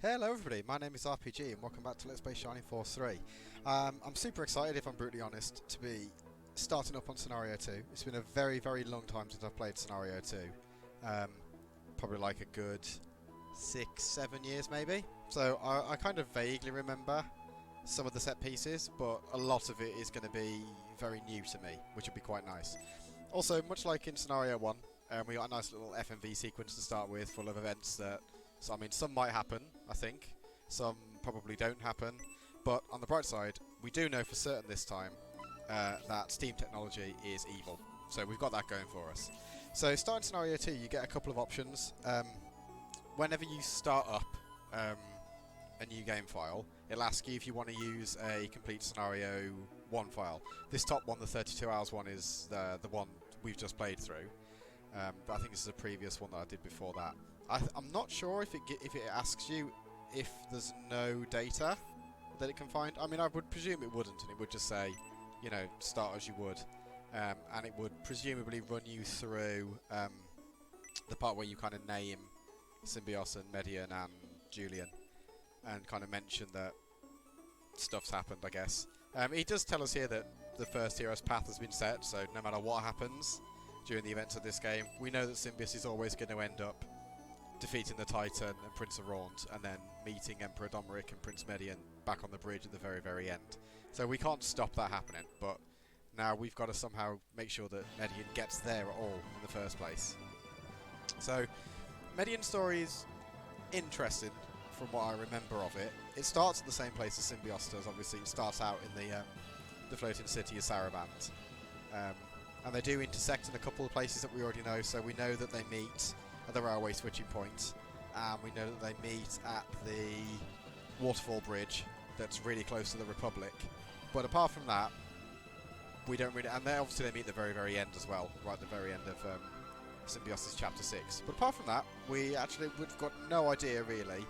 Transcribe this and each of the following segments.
Hello everybody, my name is RPG and welcome back to Let's Play Shining Force 3. I'm super excited, if I'm brutally honest, to be starting up on Scenario 2. It's been a very long time since I've played Scenario 2. Probably like a good 6-7 years maybe. So I kind of vaguely remember some of the set pieces, but a lot of it is going to be very new to me, which would be quite nice. Also, much like in Scenario 1, we got a nice little FMV sequence to start with, full of events that... So, I mean, some might happen, I think. Some probably don't happen. But on the bright side, we do know for certain this time that Steam technology is evil. So we've got that going for us. So starting Scenario 2, you get a couple of options. Whenever you start up a new game file, it'll ask you if you want to use a complete Scenario 1 file. This top one, the 32 hours one, is the one we've just played through. But I think this is a previous one that I did before that. I'm not sure if it asks you if there's no data that it can find. I mean, I would presume it wouldn't, and it would just say, you know, start as you would. And it would presumably run you through the part where you kind of name Symbios and Median and Julian, and kind of mention that stuff's happened, I guess. He does tell us here that the first hero's path has been set, so no matter what happens during the events of this game, we know that Symbios is always going to end up defeating the Titan and Prince of Raunt, and then meeting Emperor Domeric and Prince Median back on the bridge at the very end. So we can't stop that happening, but now we've got to somehow make sure that Median gets there at all in the first place. So, Median's story is interesting from what I remember of it. It starts at the same place as Symbios does, obviously. It starts out in the floating city of Saraband. And they do intersect in a couple of places that we already know, so we know that they meet at the railway switching point, and we know that they meet at the waterfall bridge that's really close to the Republic. But apart from that, we don't really... And obviously they meet at the very end as well, right at the very end of Symbiosis Chapter 6. But apart from that, we've got no idea, really,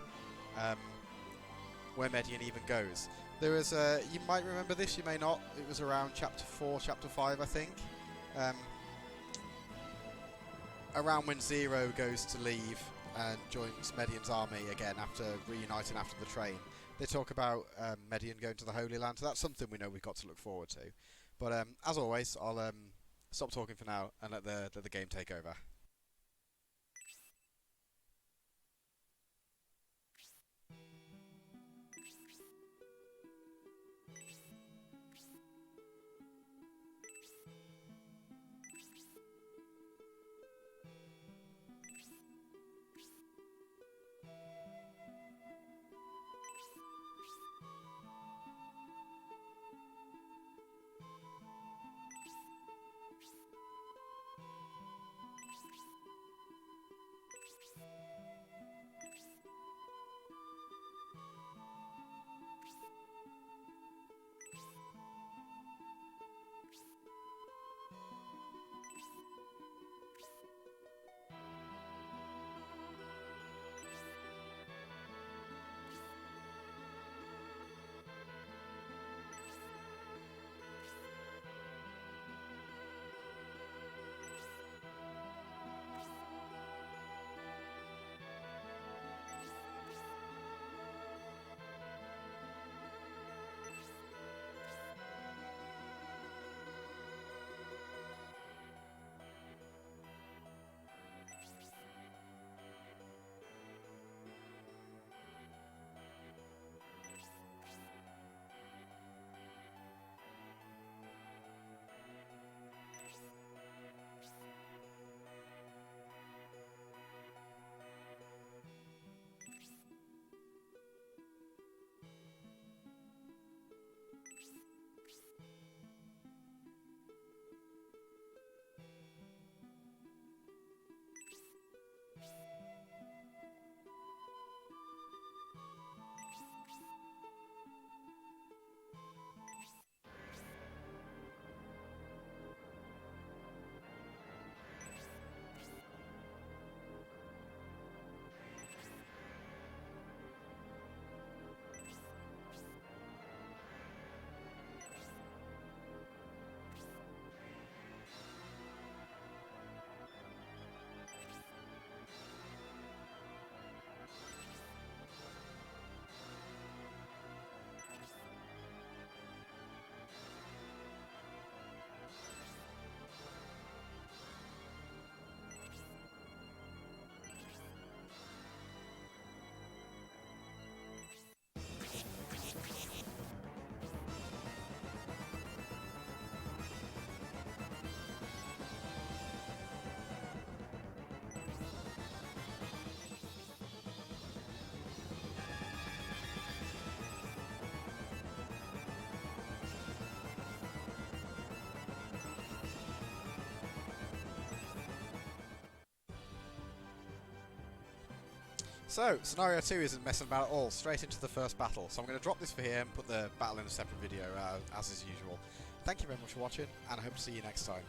where Median even goes. There is a... You might remember this, you may not. It was around Chapter 4, Chapter 5, I think. Around when Zero goes to leave and joins Median's army again after reuniting after the train. They talk about Median going to the Holy Land, so that's something we know we've got to look forward to. But as always, I'll stop talking for now and let the game take over. So, Scenario 2 isn't messing about at all, straight into the first battle. So I'm going to drop this for here and put the battle in a separate video, as is usual. Thank you very much for watching, and I hope to see you next time.